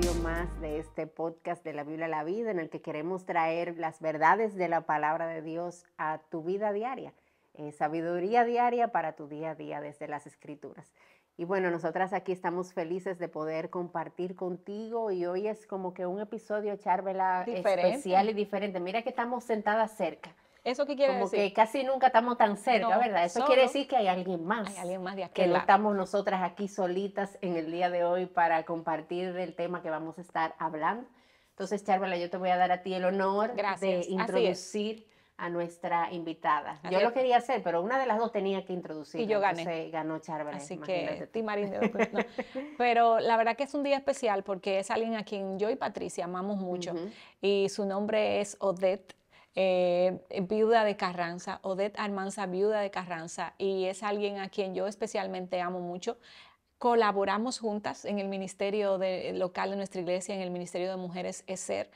episodio más de este podcast de la Biblia a la vida, en el que queremos traer las verdades de la palabra de Dios a tu vida diaria, sabiduría diaria para tu día a día desde las Escrituras. Y bueno, nosotras aquí estamos felices de poder compartir contigo y hoy es como que un episodio, Charvela, especial y diferente. Mira que estamos sentadas cerca. ¿Eso qué quiere Como decir? que casi nunca estamos tan cerca, No, ¿verdad? Eso solo quiere decir que hay alguien más. Hay alguien más de Que aquel no lado. estamos nosotras aquí solitas en el día de hoy para compartir el tema que vamos a estar hablando. Entonces, Charvela, yo te voy a dar a ti el honor Gracias. de Así introducir a nuestra invitada. Así Yo es. lo quería hacer, pero una de las dos tenía que introducir. Y yo gané. Entonces ganó Charvela. Así imagínate que, tú. Timarín, no. Pero la verdad que es un día especial porque es alguien a quien yo y Patricia amamos mucho. Y su nombre es Odette, viuda de Carranza, Odette Almanza, viuda de Carranza. Y es alguien a quien yo especialmente amo mucho. Colaboramos juntas en el ministerio local de nuestra iglesia, en el Ministerio de Mujeres ESER.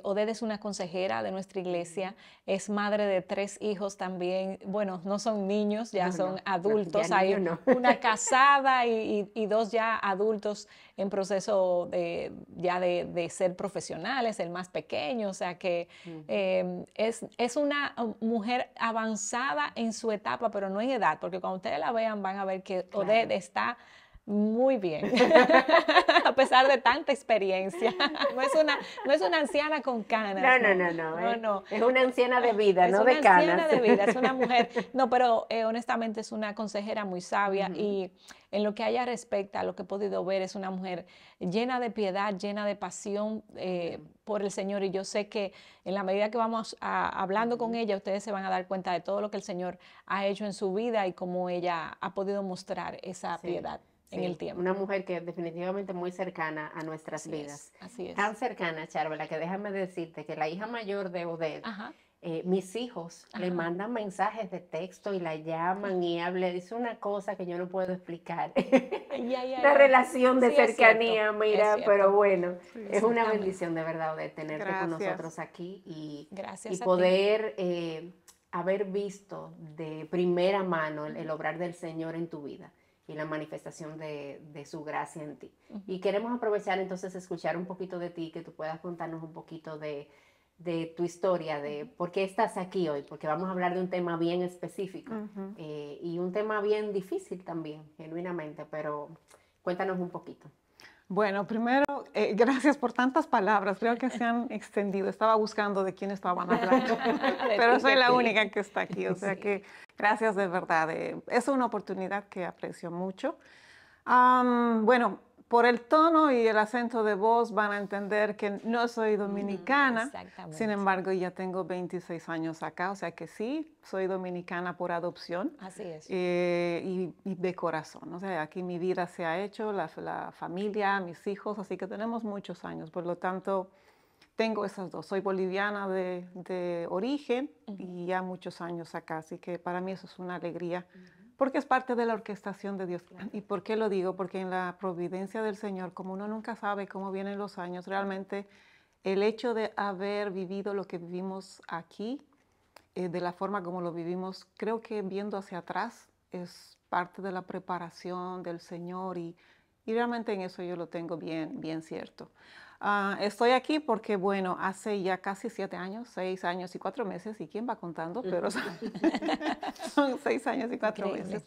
Odette es una consejera de nuestra iglesia, es madre de 3 hijos también. Bueno, no son niños, ya son adultos. ya Hay una casada y 2 ya adultos en proceso de ser profesionales, el más pequeño. O sea que es una mujer avanzada en su etapa, pero no en edad, porque cuando ustedes la vean van a ver que Odette está muy bien, a pesar de tanta experiencia. No es una anciana con canas. No. Es una anciana de vida, no de canas. Es una anciana de vida, es una mujer. No, pero honestamente es una consejera muy sabia y en lo que a ella respecta, lo que he podido ver, es una mujer llena de piedad, llena de pasión por el Señor. Y yo sé que en la medida que vamos hablando con ella, ustedes se van a dar cuenta de todo lo que el Señor ha hecho en su vida y cómo ella ha podido mostrar esa piedad. En el tiempo. Una mujer que es definitivamente muy cercana a nuestras vidas. Así es. Tan cercana, Charvela, que déjame decirte que la hija mayor de Odette, mis hijos le mandan mensajes de texto y la llaman y dice una cosa que yo no puedo explicar. La relación de cercanía, mira, pero bueno, es una bendición de verdad, Odette, tenerte con nosotros aquí y poder haber visto de primera mano el obrar del Señor en tu vida y la manifestación de su gracia en ti. Y queremos aprovechar entonces escuchar un poquito de ti, que tú puedas contarnos un poquito de tu historia, de por qué estás aquí hoy, porque vamos a hablar de un tema bien específico y un tema bien difícil también, genuinamente, pero cuéntanos un poquito. Bueno, primero, gracias por tantas palabras, creo que se han extendido. Estaba buscando de quién estaban hablando, pero soy la única que está aquí, o sea que gracias de verdad. Es una oportunidad que aprecio mucho. Bueno, por el tono y el acento de voz van a entender que no soy dominicana, sin embargo ya tengo 26 años acá, o sea que sí, soy dominicana por adopción. Así es. Y de corazón, o sea, aquí mi vida se ha hecho, la familia, mis hijos, así que tenemos muchos años, por lo tanto tengo esas dos. Soy boliviana de origen y ya muchos años acá, así que para mí eso es una alegría. Porque es parte de la orquestación de Dios. ¿Y por qué lo digo? Porque en la providencia del Señor, como uno nunca sabe cómo vienen los años, realmente el hecho de haber vivido lo que vivimos aquí, de la forma como lo vivimos, creo que viendo hacia atrás es parte de la preparación del Señor y realmente en eso yo lo tengo bien cierto. Estoy aquí porque, bueno, hace ya casi 7 años, 6 años y 4 meses, ¿y quién va contando? Pero son 6 años y 4 meses,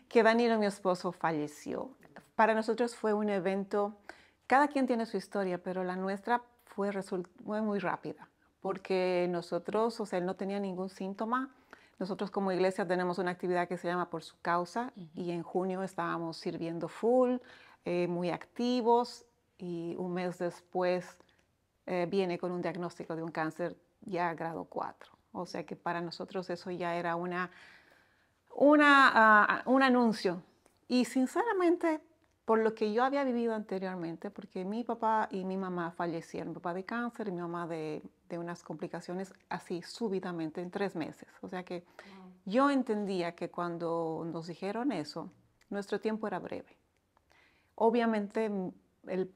que Danilo, mi esposo, falleció. Para nosotros fue un evento, cada quien tiene su historia, pero la nuestra fue muy rápida, porque nosotros, o sea, él no tenía ningún síntoma. Nosotros como iglesia tenemos una actividad que se llama Por Su Causa, y en junio estábamos sirviendo full, muy activos, y un mes después viene con un diagnóstico de un cáncer ya grado 4. O sea que para nosotros eso ya era un anuncio. Y sinceramente, por lo que yo había vivido anteriormente, porque mi papá y mi mamá fallecieron, mi papá de cáncer y mi mamá de unas complicaciones así súbitamente en 3 meses. O sea que yo entendía que cuando nos dijeron eso, nuestro tiempo era breve. Obviamente, el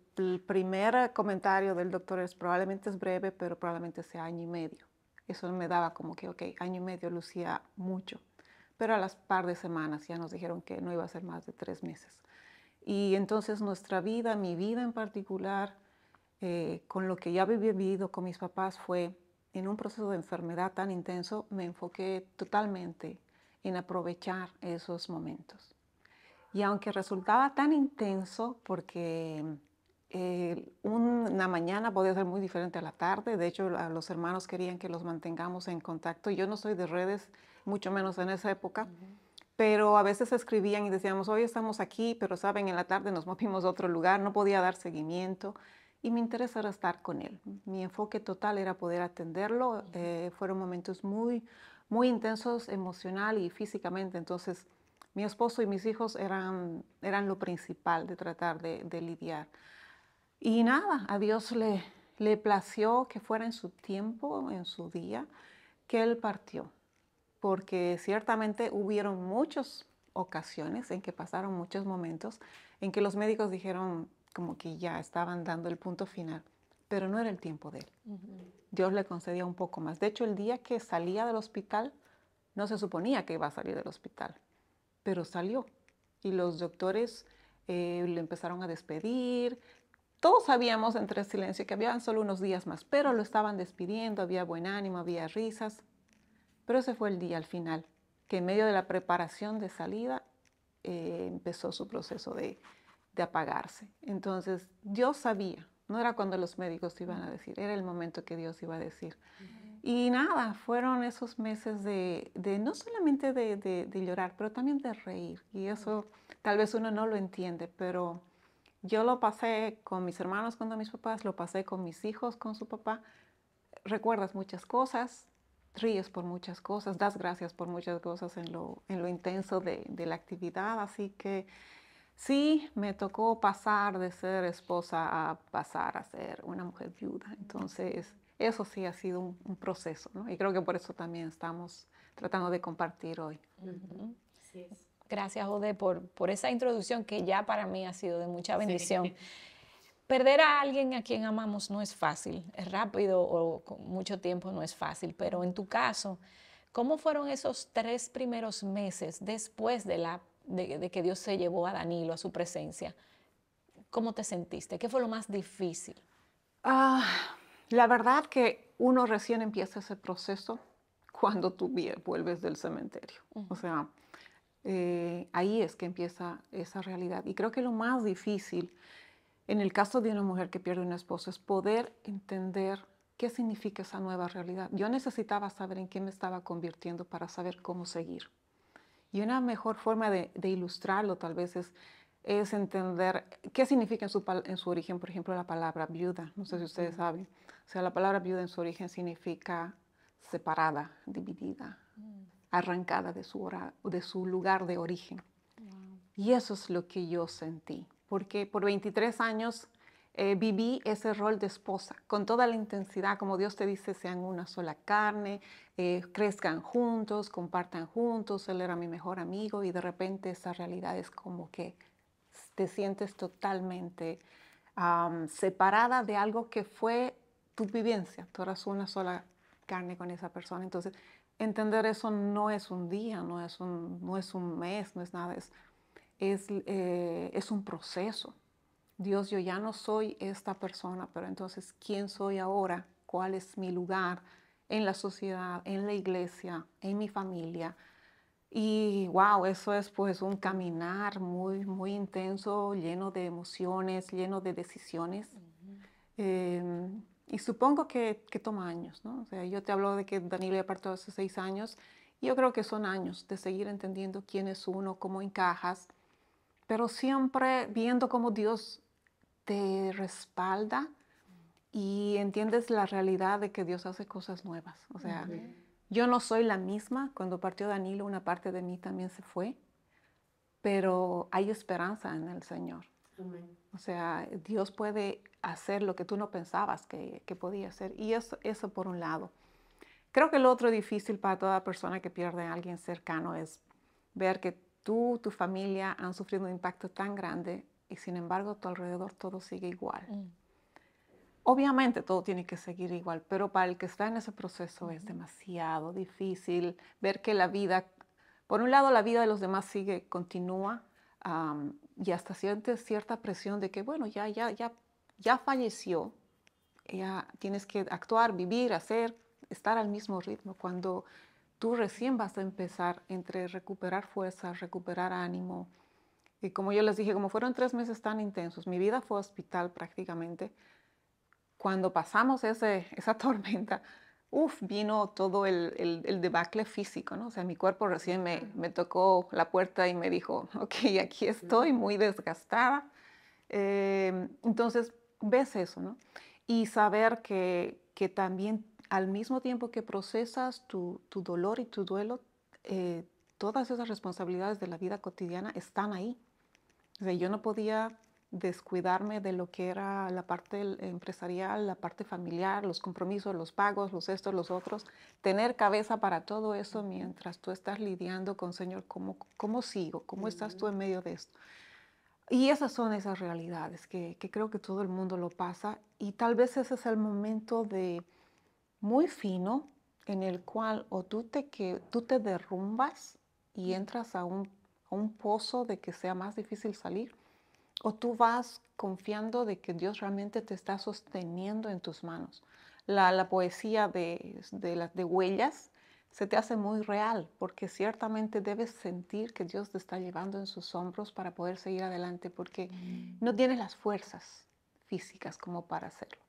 primer comentario del doctor probablemente es breve, pero probablemente sea 1 año y medio. Eso me daba como que, ok, 1 año y medio lucía mucho. Pero a las par de semanas ya nos dijeron que no iba a ser más de 3 meses. Y entonces nuestra vida, mi vida en particular, con lo que ya había vivido con mis papás fue en un proceso de enfermedad tan intenso, me enfoqué totalmente en aprovechar esos momentos. Y aunque resultaba tan intenso, porque una mañana podía ser muy diferente a la tarde, de hecho los hermanos querían que los mantengamos en contacto. Yo no soy de redes, mucho menos en esa época, pero a veces escribían y decíamos, hoy estamos aquí, pero saben, en la tarde nos movimos a otro lugar, no podía dar seguimiento. Y mi interés era estar con él. Mi enfoque total era poder atenderlo. Fueron momentos muy, muy intensos emocional y físicamente. Entonces, mi esposo y mis hijos eran lo principal de tratar de lidiar. Y nada, a Dios le plació que fuera en su tiempo, en su día, que Él partió. Porque ciertamente hubieron muchas ocasiones en que pasaron muchos momentos en que los médicos dijeron como que ya estaban dando el punto final, pero no era el tiempo de Él. Dios le concedía un poco más. De hecho, el día que salía del hospital, no se suponía que iba a salir del hospital, pero salió. Y los doctores le empezaron a despedir. Todos sabíamos entre el silencio que habían solo unos días más, pero lo estaban despidiendo, había buen ánimo, había risas. Pero ese fue el día al final, que en medio de la preparación de salida empezó su proceso de apagarse. Entonces, Dios sabía, no era cuando los médicos iban a decir, era el momento que Dios iba a decir. Y nada, fueron esos meses de no solamente de llorar, pero también de reír. Y eso tal vez uno no lo entiende, pero yo lo pasé con mis hermanos, con mis papás, lo pasé con mis hijos, con su papá. Recuerdas muchas cosas, ríes por muchas cosas, das gracias por muchas cosas en lo intenso de la actividad. Así que sí, me tocó pasar de ser esposa a pasar a ser una mujer viuda. Entonces, eso sí ha sido un proceso, ¿no? Y creo que por eso también estamos tratando de compartir hoy. Así es. Gracias, Odette, por esa introducción que ya para mí ha sido de mucha bendición. Sí. Perder a alguien a quien amamos no es fácil, es rápido o con mucho tiempo no es fácil, pero en tu caso, ¿cómo fueron esos 3 primeros meses después de que Dios se llevó a Danilo a su presencia? ¿Cómo te sentiste? ¿Qué fue lo más difícil? La verdad que uno recién empieza ese proceso cuando tú vuelves del cementerio. O sea, ahí es que empieza esa realidad. Y creo que lo más difícil en el caso de una mujer que pierde un esposo es poder entender qué significa esa nueva realidad. Yo necesitaba saber en qué me estaba convirtiendo para saber cómo seguir. Y una mejor forma de ilustrarlo tal vez es entender qué significa en su origen, por ejemplo, la palabra viuda. No sé si ustedes saben. O sea, la palabra viuda en su origen significa separada, dividida, arrancada de su lugar de origen. Wow. Y eso es lo que yo sentí, porque por 23 años viví ese rol de esposa, con toda la intensidad, como Dios te dice, sean una sola carne, crezcan juntos, compartan juntos. Él era mi mejor amigo y de repente esa realidad es como que te sientes totalmente separada de algo que fue tu vivencia. Tú eras una sola carne con esa persona. Entonces, entender eso no es un día, no es un mes, no es nada, es un proceso. Dios, yo ya no soy esta persona, pero entonces, ¿quién soy ahora? ¿Cuál es mi lugar en la sociedad, en la iglesia, en mi familia? Y wow, eso es pues un caminar muy, muy intenso, lleno de emociones, lleno de decisiones. Y supongo que toma años, ¿no? O sea, yo te hablo de que Danilo ya partió hace 6 años. Y yo creo que son años de seguir entendiendo quién es uno, cómo encajas, pero siempre viendo cómo Dios te respalda y entiendes la realidad de que Dios hace cosas nuevas. O sea, yo no soy la misma. Cuando partió Danilo, una parte de mí también se fue, pero hay esperanza en el Señor. O sea, Dios puede hacer lo que tú no pensabas que podía hacer. Y eso por un lado. Creo que lo otro difícil para toda persona que pierde a alguien cercano es ver que tú, tu familia han sufrido un impacto tan grande y sin embargo a tu alrededor todo sigue igual. Obviamente todo tiene que seguir igual, pero para el que está en ese proceso es demasiado difícil ver que la vida, por un lado la vida de los demás continúa, y hasta sientes cierta presión de que, bueno, ya falleció, ya tienes que actuar, vivir, hacer, estar al mismo ritmo, cuando tú recién vas a empezar entre recuperar fuerzas, recuperar ánimo. Y como yo les dije, como fueron 3 meses tan intensos, mi vida fue hospital prácticamente. Cuando pasamos esa tormenta, vino todo el debacle físico, ¿no? O sea, mi cuerpo recién me tocó la puerta y me dijo, ok, aquí estoy muy desgastada. Entonces, ves eso, ¿no? Y saber que también al mismo tiempo que procesas tu dolor y tu duelo, todas esas responsabilidades de la vida cotidiana están ahí. O sea, yo no podía descuidarme de lo que era la parte empresarial, la parte familiar, los compromisos, los pagos, los estos, los otros. Tener cabeza para todo eso mientras tú estás lidiando con, Señor, ¿cómo sigo? ¿Cómo estás tú en medio de esto? Y esas son esas realidades que creo que todo el mundo lo pasa, y tal vez ese es el momento muy fino en el cual o tú te derrumbas y entras a un pozo de que sea más difícil salir, o tú vas confiando de que Dios realmente te está sosteniendo en tus manos. La poesía de Huellas se te hace muy real, porque ciertamente debes sentir que Dios te está llevando en sus hombros para poder seguir adelante, porque no tienes las fuerzas físicas como para hacerlo.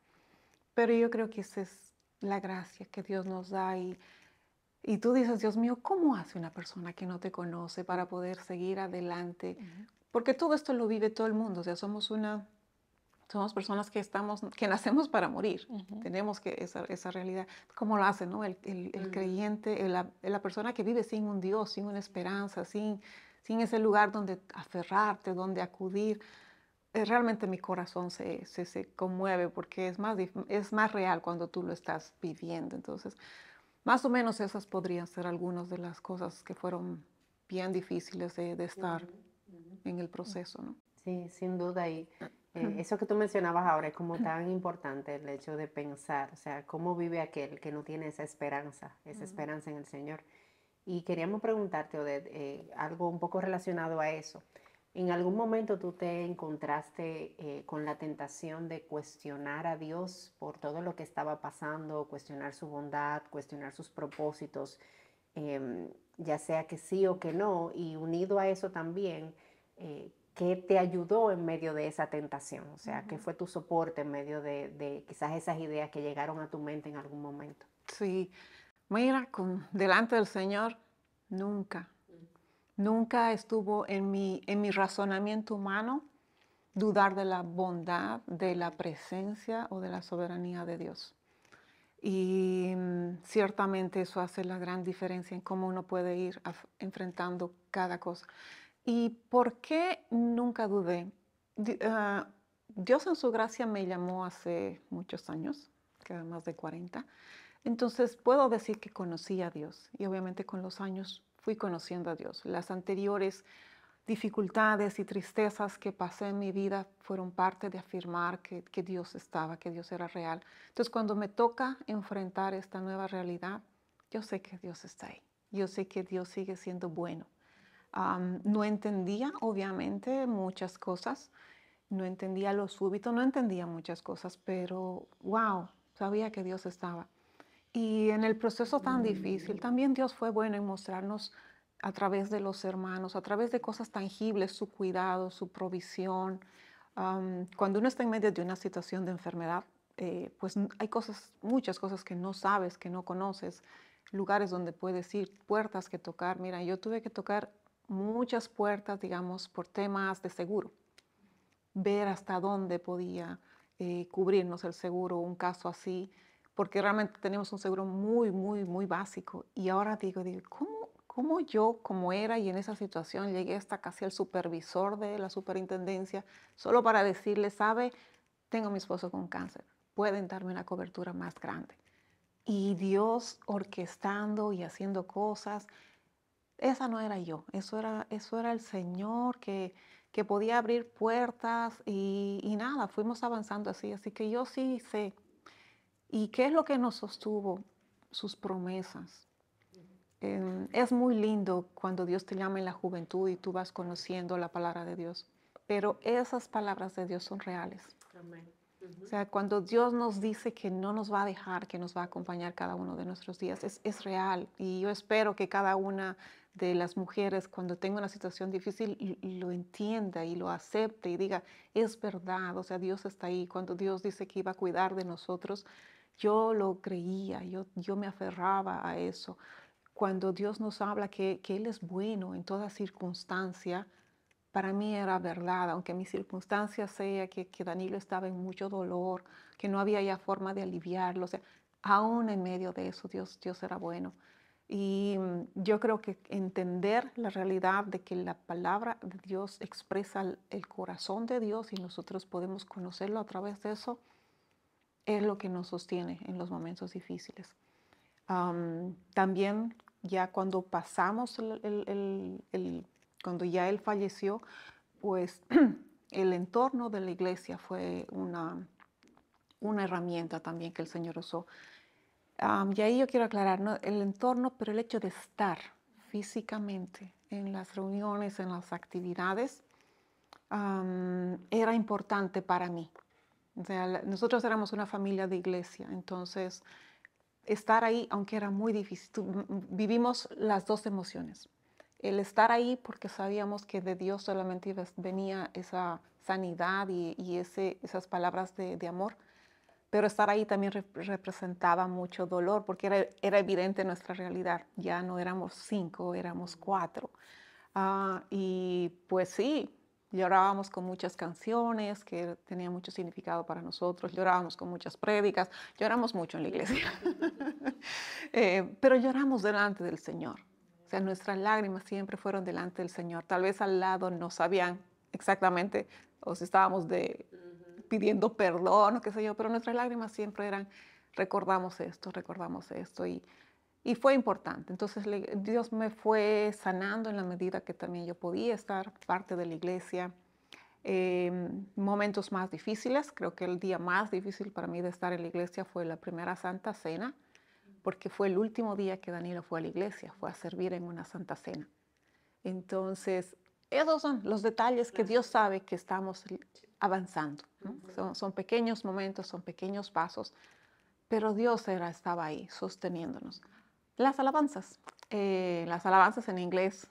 Pero yo creo que esa es la gracia que Dios nos da, y tú dices, Dios mío, ¿cómo hace una persona que no te conoce para poder seguir adelante? Porque todo esto lo vive todo el mundo. O sea, somos personas que nacemos para morir. Tenemos esa realidad. ¿Cómo lo hace, no? El creyente, la persona que vive sin un Dios, sin una esperanza, sin ese lugar donde aferrarte, donde acudir. Realmente mi corazón se conmueve, porque es más real cuando tú lo estás viviendo. Entonces, más o menos esas podrían ser algunas de las cosas que fueron bien difíciles de estar en el proceso, ¿no? Sí, sin duda. Y eso que tú mencionabas ahora es como tan importante, el hecho de pensar, o sea, cómo vive aquel que no tiene esa esperanza en el Señor. Y queríamos preguntarte, Odette, algo un poco relacionado a eso. ¿En algún momento tú te encontraste con la tentación de cuestionar a Dios por todo lo que estaba pasando, cuestionar su bondad, cuestionar sus propósitos, ya sea que sí o que no? Y unido a eso también, ¿qué te ayudó en medio de esa tentación? O sea, ¿qué fue tu soporte en medio de quizás esas ideas que llegaron a tu mente en algún momento? Sí, mira, delante del Señor, nunca estuvo en mi razonamiento humano dudar de la bondad, de la presencia o de la soberanía de Dios. Y ciertamente eso hace la gran diferencia en cómo uno puede ir enfrentando cada cosa. ¿Y por qué nunca dudé? Dios en su gracia me llamó hace muchos años, que más de 40. Entonces puedo decir que conocí a Dios, y obviamente con los años fui conociendo a Dios. Las anteriores dificultades y tristezas que pasé en mi vida fueron parte de afirmar que Dios estaba, que Dios era real. Entonces, cuando me toca enfrentar esta nueva realidad, yo sé que Dios está ahí. Yo sé que Dios sigue siendo bueno. No entendía, obviamente, muchas cosas. No entendía lo súbito, no entendía muchas cosas, pero wow, sabía que Dios estaba. Y en el proceso tan difícil, también Dios fue bueno en mostrarnos a través de los hermanos, a través de cosas tangibles, su cuidado, su provisión. Cuando uno está en medio de una situación de enfermedad, pues hay muchas cosas que no sabes, que no conoces, lugares donde puedes ir, puertas que tocar. Mira, yo tuve que tocar muchas puertas, digamos, por temas de seguro, ver hasta dónde podía cubrirnos el seguro, un caso así, porque realmente tenemos un seguro muy, muy, muy básico. Y ahora digo, ¿cómo yo, como era y en esa situación, llegué hasta casi el supervisor de la superintendencia, solo para decirle, sabe, tengo a mi esposo con cáncer, pueden darme una cobertura más grande? Y Dios orquestando y haciendo cosas. Esa no era yo, eso era el Señor que podía abrir puertas, y nada, fuimos avanzando así. Así que yo sí sé. ¿Y qué es lo que nos sostuvo? Sus promesas. Es muy lindo cuando Dios te llama en la juventud y tú vas conociendo la palabra de Dios. pero esas palabras de Dios son reales. Amén. O sea, cuando Dios nos dice que no nos va a dejar, que nos va a acompañar cada uno de nuestros días, es real. Y yo espero que cada una de las mujeres, cuando tenga una situación difícil, lo entienda y lo acepte y diga, es verdad, o sea, Dios está ahí. Cuando Dios dice que iba a cuidar de nosotros, yo lo creía, yo me aferraba a eso. Cuando Dios nos habla que Él es bueno en toda circunstancia, para mí era verdad, aunque mi circunstancia sea que Danilo estaba en mucho dolor, que no había ya forma de aliviarlo, o sea, aún en medio de eso Dios era bueno. Y yo creo que entender la realidad de que la palabra de Dios expresa el corazón de Dios y nosotros podemos conocerlo a través de eso, es lo que nos sostiene en los momentos difíciles. También ya cuando pasamos cuando ya él falleció, pues el entorno de la iglesia fue una herramienta también que el Señor usó. Y ahí yo quiero aclarar, ¿no? El entorno, pero el hecho de estar físicamente en las reuniones, en las actividades, era importante para mí. O sea, nosotros éramos una familia de iglesia, entonces estar ahí, aunque era muy difícil, vivimos las dos emociones. El estar ahí porque sabíamos que de Dios solamente venía esa sanidad y esas palabras de amor, pero estar ahí también representaba mucho dolor porque era evidente nuestra realidad. Ya no éramos 5, éramos 4. Y pues sí, llorábamos con muchas canciones que tenían mucho significado para nosotros, llorábamos con muchas prédicas, lloramos mucho en la iglesia, pero lloramos delante del Señor. O sea, nuestras lágrimas siempre fueron delante del Señor. Tal vez al lado no sabían exactamente o si estábamos pidiendo perdón o qué sé yo, pero nuestras lágrimas siempre eran, recordamos esto. Y fue importante. Entonces Dios me fue sanando en la medida que también yo podía estar parte de la iglesia. Momentos más difíciles, creo que el día más difícil para mí de estar en la iglesia fue la primera Santa Cena, porque fue el último día que Danilo fue a la iglesia, fue a servir en una Santa Cena. Entonces, esos son los detalles que Dios sabe que estamos avanzando, ¿no? Son pequeños momentos, son pequeños pasos, pero Dios estaba ahí sosteniéndonos. Las alabanzas en inglés,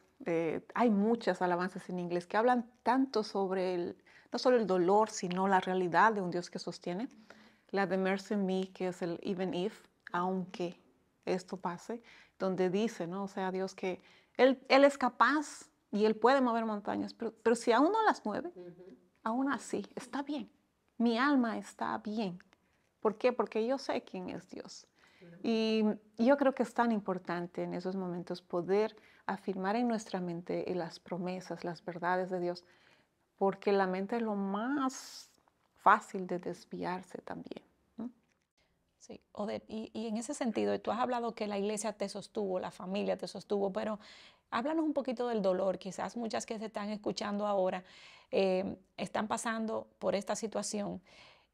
hay muchas alabanzas en inglés que hablan tanto sobre no solo el dolor, sino la realidad de un Dios que sostiene. La de Mercy Me, que es el Even If, aunque esto pase, donde dice, ¿no? O sea, Dios que Él es capaz y Él puede mover montañas, pero si aún no las mueve, aún así está bien. Mi alma está bien. ¿Por qué? Porque yo sé quién es Dios. Y yo creo que es tan importante en esos momentos poder afirmar en nuestra mente las promesas, las verdades de Dios, porque la mente es lo más fácil de desviarse también, ¿no? Sí, Odette, y en ese sentido, tú has hablado que la iglesia te sostuvo, la familia te sostuvo, pero háblanos un poquito del dolor. Quizás muchas que se están escuchando ahora están pasando por esta situación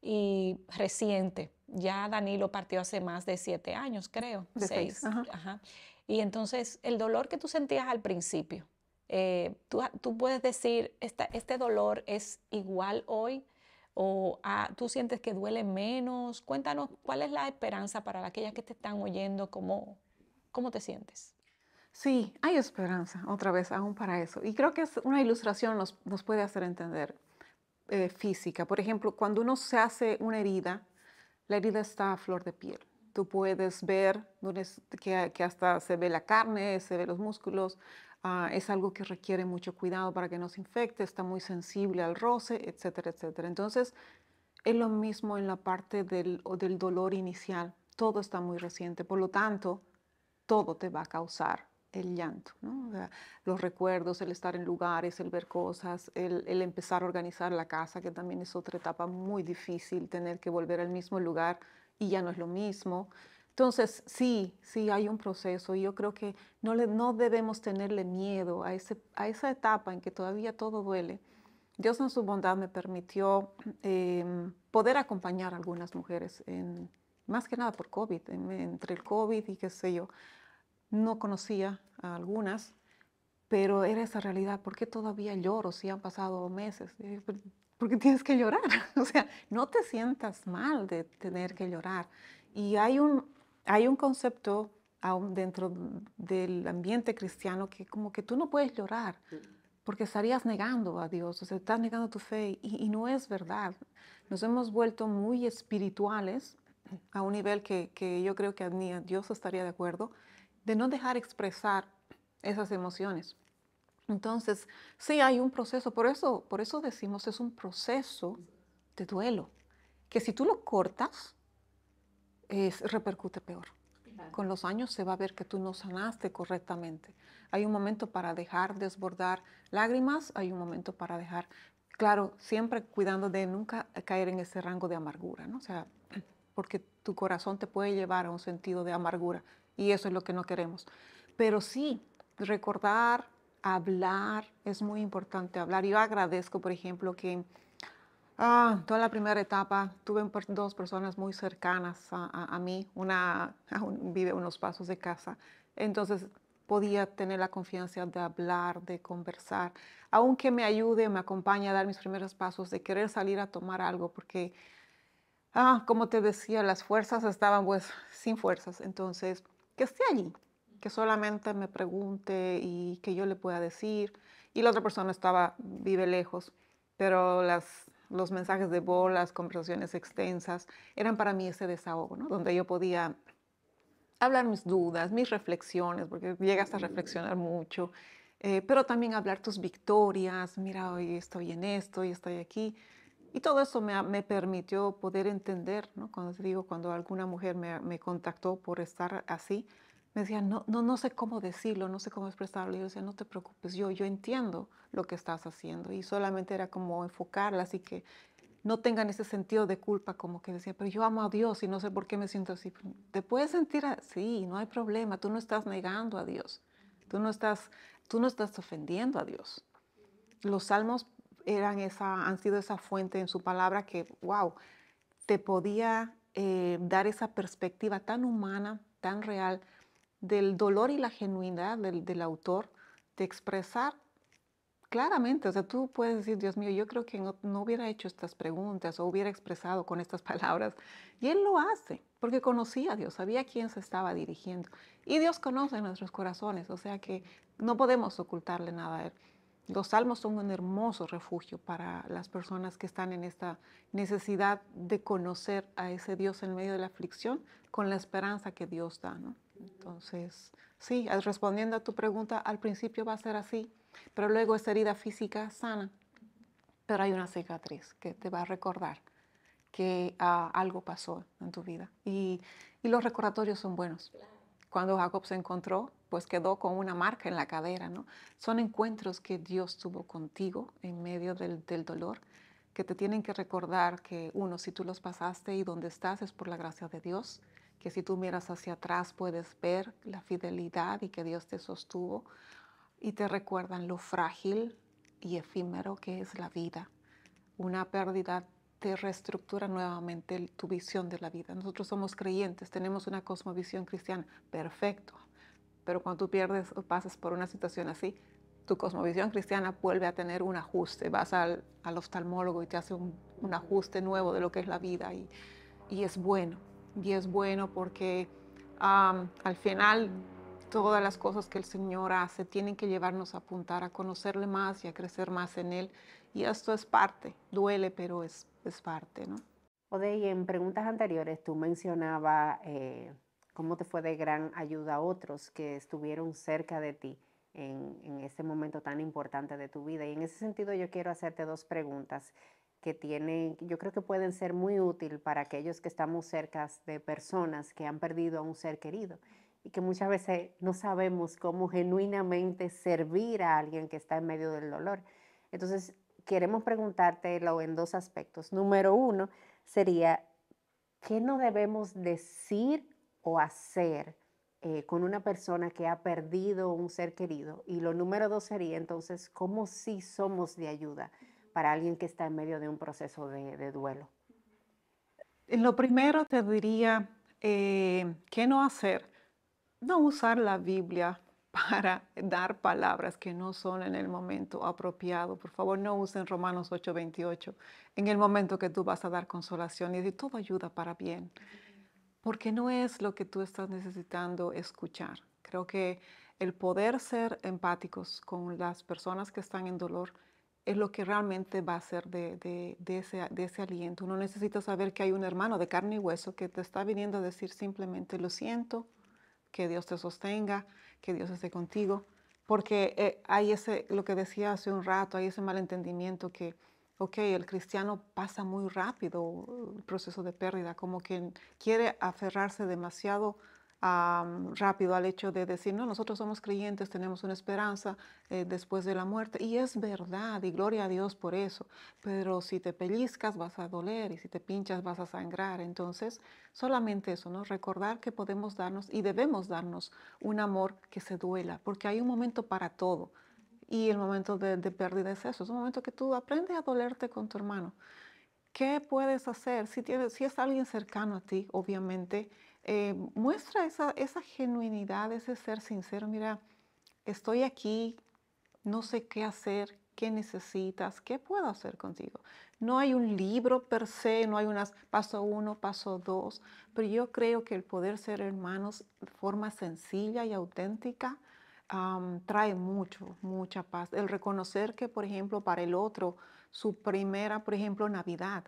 y reciente. Ya Danilo partió hace más de 7 años, creo, De 6. 6. Ajá. Y entonces, el dolor que tú sentías al principio, tú puedes decir, ¿este dolor es igual hoy? ¿O tú sientes que duele menos? Cuéntanos, ¿cuál es la esperanza para aquellas que te están oyendo? ¿Cómo te sientes? Sí, hay esperanza, otra vez, aún para eso. Y creo que es una ilustración nos puede hacer entender física. Por ejemplo, cuando uno se hace una herida, la herida está a flor de piel. Tú puedes ver que hasta se ve la carne, se ve los músculos. Es algo que requiere mucho cuidado para que no se infecte, está muy sensible al roce, etcétera, etcétera. Entonces, es lo mismo en la parte del dolor inicial. Todo está muy reciente, por lo tanto, todo te va a causar el llanto, ¿no? O sea, los recuerdos, el estar en lugares, el ver cosas, el empezar a organizar la casa, que también es otra etapa muy difícil, tener que volver al mismo lugar y ya no es lo mismo. Entonces, sí hay un proceso y yo creo que no debemos tenerle miedo a esa etapa en que todavía todo duele. Dios en su bondad me permitió poder acompañar a algunas mujeres, más que nada por COVID, entre el COVID y qué sé yo. No conocía a algunas, pero era esa realidad. ¿Por qué todavía lloro si han pasado meses? ¿Por qué tienes que llorar? O sea, no te sientas mal de tener que llorar. Y hay un concepto aún dentro del ambiente cristiano que como que tú no puedes llorar porque estarías negando a Dios, o sea, estás negando tu fe y no es verdad. Nos hemos vuelto muy espirituales a un nivel que yo creo que ni Dios estaría de acuerdo, de no dejar expresar esas emociones. Entonces, sí hay un proceso, por eso decimos es un proceso de duelo, que si tú lo cortas, repercute peor. Con los años se va a ver que tú no sanaste correctamente. Hay un momento para dejar desbordar lágrimas, hay un momento para dejar, claro, siempre cuidando de nunca caer en ese rango de amargura, ¿no? O sea, porque tu corazón te puede llevar a un sentido de amargura y eso es lo que no queremos. Pero sí, recordar, hablar, es muy importante hablar. Yo agradezco, por ejemplo, que toda la primera etapa tuve dos personas muy cercanas a mí. Una vive unos pasos de casa. Entonces podía tener la confianza de hablar, de conversar, aunque me ayude, me acompañe a dar mis primeros pasos, de querer salir a tomar algo, porque, como te decía, las fuerzas estaban pues sin fuerzas. Entonces, que esté allí, que solamente me pregunte y que yo le pueda decir. Y la otra persona vive lejos, pero los mensajes de voz, las conversaciones extensas, eran para mí ese desahogo, ¿no? Donde yo podía hablar mis dudas, mis reflexiones, porque llegas a reflexionar mucho, pero también hablar tus victorias. Mira, hoy estoy en esto y estoy aquí. Y todo eso me permitió poder entender, ¿no? Cuando te digo, cuando alguna mujer me contactó por estar así, me decía, no sé cómo decirlo, no sé cómo expresarlo. Y yo decía, no te preocupes, yo entiendo lo que estás haciendo. Y solamente era como enfocarla, así que no tengan ese sentido de culpa, como que decía, pero yo amo a Dios y no sé por qué me siento así. Te puedes sentir así, no hay problema, tú no estás negando a Dios, tú no estás ofendiendo a Dios. Los salmos han sido esa fuente en su palabra que, wow, te podía dar esa perspectiva tan humana, tan real, del dolor y la genuinidad del autor, de expresar claramente. O sea, tú puedes decir, Dios mío, yo creo que no hubiera hecho estas preguntas o hubiera expresado con estas palabras. Y Él lo hace, porque conocía a Dios, sabía a quién se estaba dirigiendo. Y Dios conoce nuestros corazones, o sea que no podemos ocultarle nada a Él. Los salmos son un hermoso refugio para las personas que están en esta necesidad de conocer a ese Dios en medio de la aflicción con la esperanza que Dios da, ¿no? Entonces, sí, respondiendo a tu pregunta, al principio va a ser así, pero luego esa herida física sana, pero hay una cicatriz que te va a recordar que algo pasó en tu vida. Y los recordatorios son buenos. Cuando Jacob se encontró, pues quedó con una marca en la cadera, ¿no? Son encuentros que Dios tuvo contigo en medio del dolor, que te tienen que recordar que, uno, si tú los pasaste y donde estás es por la gracia de Dios, que si tú miras hacia atrás puedes ver la fidelidad y que Dios te sostuvo, y te recuerdan lo frágil y efímero que es la vida. Una pérdida te reestructura nuevamente tu visión de la vida. Nosotros somos creyentes, tenemos una cosmovisión cristiana, perfecto, pero cuando tú pierdes o pasas por una situación así, tu cosmovisión cristiana vuelve a tener un ajuste. Vas al oftalmólogo y te hace un ajuste nuevo de lo que es la vida y es bueno. Y es bueno porque al final todas las cosas que el Señor hace tienen que llevarnos a apuntar a conocerle más y a crecer más en Él. Y esto es parte, duele, pero es parte, ¿no? Odey, en preguntas anteriores tú mencionabas cómo te fue de gran ayuda a otros que estuvieron cerca de ti en ese momento tan importante de tu vida. Y en ese sentido yo quiero hacerte dos preguntas que yo creo que pueden ser muy útiles para aquellos que estamos cerca de personas que han perdido a un ser querido y que muchas veces no sabemos cómo genuinamente servir a alguien que está en medio del dolor. Entonces, queremos preguntártelo en dos aspectos. Número uno sería, ¿qué no debemos decir o hacer con una persona que ha perdido un ser querido? Y lo número dos sería, entonces, ¿cómo sí somos de ayuda para alguien que está en medio de un proceso de duelo? Lo primero te diría, ¿qué no hacer? No usar la Biblia para dar palabras que no son en el momento apropiado. Por favor, no usen Romanos 8:28 en el momento que tú vas a dar consolación y decir, todo ayuda para bien, porque no es lo que tú estás necesitando escuchar. Creo que el poder ser empáticos con las personas que están en dolor es lo que realmente va a ser de ese aliento. Uno necesita saber que hay un hermano de carne y hueso que te está viniendo a decir simplemente, lo siento, que Dios te sostenga, que Dios esté contigo, porque hay lo que decía hace un rato, hay ese malentendimiento que, ok, el cristiano pasa muy rápido el proceso de pérdida, como que quiere aferrarse demasiado rápido al hecho de decir, no, nosotros somos creyentes, tenemos una esperanza después de la muerte, y es verdad, y gloria a Dios por eso, pero si te pellizcas vas a doler, y si te pinchas vas a sangrar. Entonces, solamente eso, ¿no? Recordar que podemos darnos y debemos darnos un amor que se duela, porque hay un momento para todo. Y el momento de pérdida es eso, es un momento que tú aprendes a dolerte con tu hermano. ¿Qué puedes hacer? Si es alguien cercano a ti, obviamente, muestra esa genuinidad, ese ser sincero. Mira, estoy aquí, no sé qué hacer, qué necesitas, qué puedo hacer contigo. No hay un libro per se, no hay unas paso 1, paso 2, pero yo creo que el poder ser hermanos de forma sencilla y auténtica trae mucha paz. El reconocer que, por ejemplo, para el otro, su primera, por ejemplo, Navidad,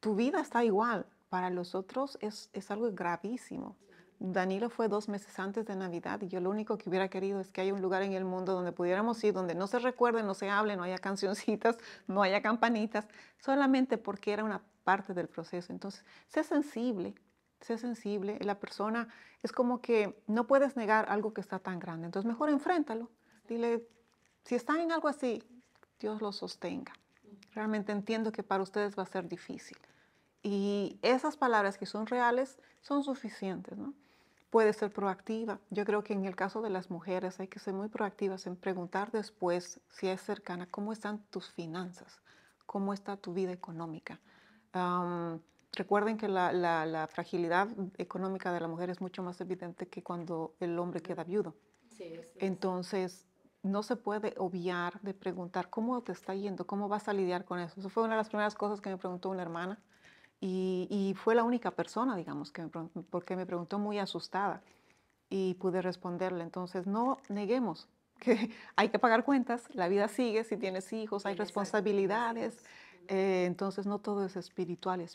tu vida está igual. Para los otros es algo gravísimo. Danilo fue 2 meses antes de Navidad y yo lo único que hubiera querido es que haya un lugar en el mundo donde pudiéramos ir, donde no se recuerde, no se hable, no haya cancioncitas, no haya campanitas, solamente porque era una parte del proceso. Entonces, sé sensible, sé sensible. La persona es como que no puedes negar algo que está tan grande. Entonces, mejor enfréntalo. Dile, si están en algo así, Dios los sostenga. Realmente entiendo que para ustedes va a ser difícil. Y esas palabras que son reales son suficientes, ¿no? Puede ser proactiva. Yo creo que en el caso de las mujeres hay que ser muy proactivas en preguntar después, si es cercana, cómo están tus finanzas, cómo está tu vida económica. Recuerden que la fragilidad económica de la mujer es mucho más evidente que cuando el hombre queda viudo. Sí, Entonces, no se puede obviar de preguntar cómo te está yendo, cómo vas a lidiar con eso. Eso fue una de las primeras cosas que me preguntó una hermana y fue la única persona, digamos, que porque me preguntó muy asustada y pude responderle. Entonces, no neguemos que hay que pagar cuentas, la vida sigue, si tienes hijos, hay responsabilidades. Entonces, no todo es espiritual,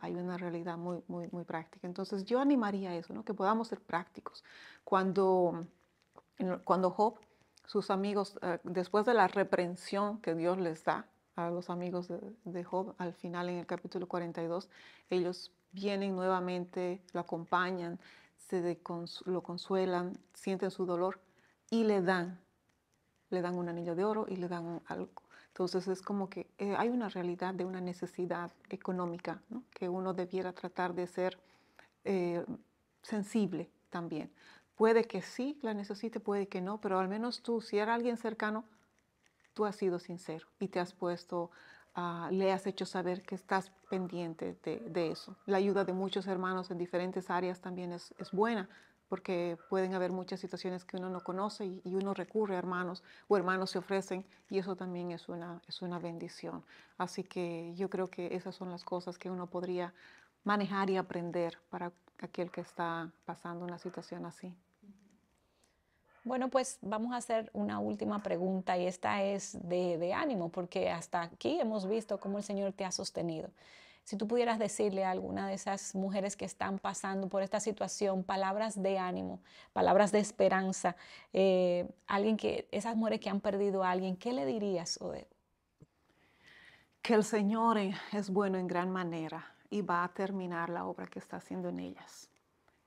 hay una realidad muy práctica. Entonces, yo animaría a eso, ¿no? Que podamos ser prácticos. Cuando Job, sus amigos, después de la reprensión que Dios les da a los amigos de Job, al final en el capítulo 42, ellos vienen nuevamente, lo acompañan, lo consuelan, sienten su dolor y le dan un anillo de oro y le dan algo. Entonces es como que hay una realidad de una necesidad económica, ¿no? Que uno debiera tratar de ser sensible también. Puede que sí la necesite, puede que no, pero al menos tú, si era alguien cercano, tú has sido sincero y te has puesto, le has hecho saber que estás pendiente de eso. La ayuda de muchos hermanos en diferentes áreas también es buena, porque pueden haber muchas situaciones que uno no conoce y uno recurre a hermanos o hermanos se ofrecen y eso también es una bendición. Así que yo creo que esas son las cosas que uno podría manejar y aprender para aquel que está pasando una situación así. Bueno, pues vamos a hacer una última pregunta y esta es de ánimo, porque hasta aquí hemos visto cómo el Señor te ha sostenido. Si tú pudieras decirle a alguna de esas mujeres que están pasando por esta situación palabras de ánimo, palabras de esperanza, esas mujeres que han perdido a alguien, ¿qué le dirías, Odette? Que el Señor es bueno en gran manera y va a terminar la obra que está haciendo en ellas.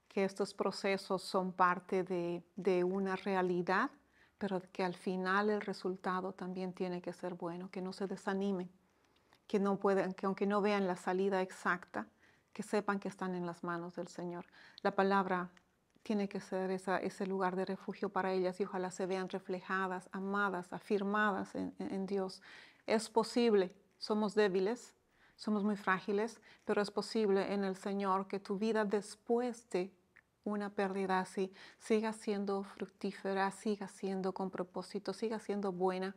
Que estos procesos son parte de una realidad, pero que al final el resultado también tiene que ser bueno, que no se desanimen, que aunque no vean la salida exacta, que sepan que están en las manos del Señor. La palabra tiene que ser ese lugar de refugio para ellas y ojalá se vean reflejadas, amadas, afirmadas en Dios. Es posible, somos débiles, somos muy frágiles, pero es posible en el Señor que tu vida después de una pérdida así, siga siendo fructífera, siga siendo con propósito, siga siendo buena.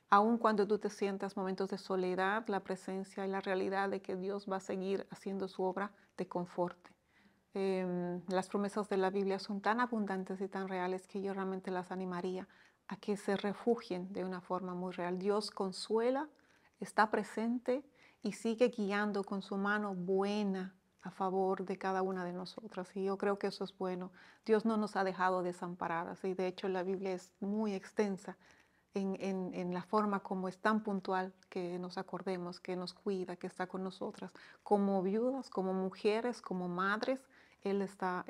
Aun cuando tú te sientas momentos de soledad, la presencia y la realidad de que Dios va a seguir haciendo su obra te conforte. Las promesas de la Biblia son tan abundantes y tan reales que yo realmente las animaría a que se refugien de una forma muy real. Dios consuela, está presente y sigue guiando con su mano buena a favor de cada una de nosotras. Y yo creo que eso es bueno. Dios no nos ha dejado desamparadas y de hecho la Biblia es muy extensa en la forma como es tan puntual que nos acordemos, que nos cuida, que está con nosotras. Como viudas, como mujeres, como madres, Él está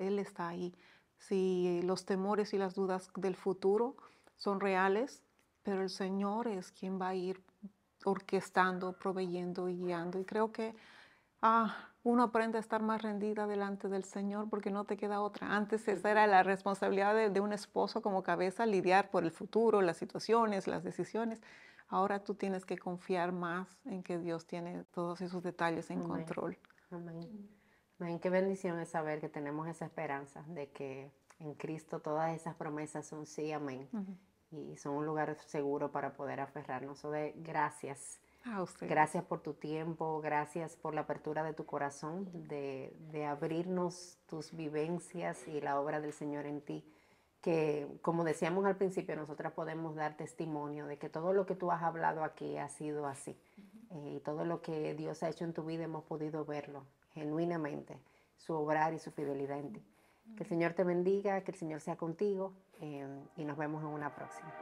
ahí. Si los temores y las dudas del futuro son reales, pero el Señor es quien va a ir orquestando, proveyendo y guiando. Y creo que uno aprende a estar más rendida delante del Señor porque no te queda otra. Antes esa era la responsabilidad de un esposo como cabeza, lidiar por el futuro, las situaciones, las decisiones. Ahora tú tienes que confiar más en que Dios tiene todos esos detalles en control. Amén. Amén. Qué bendición es saber que tenemos esa esperanza de que en Cristo todas esas promesas son sí, amén. Y son un lugar seguro para poder aferrarnos. Gracias. Gracias por tu tiempo, gracias por la apertura de tu corazón, de abrirnos tus vivencias y la obra del Señor en ti. Que, como decíamos al principio, nosotras podemos dar testimonio de que todo lo que tú has hablado aquí ha sido así. Y todo lo que Dios ha hecho en tu vida hemos podido verlo genuinamente, su obrar y su fidelidad en ti. Que el Señor te bendiga, que el Señor sea contigo y nos vemos en una próxima.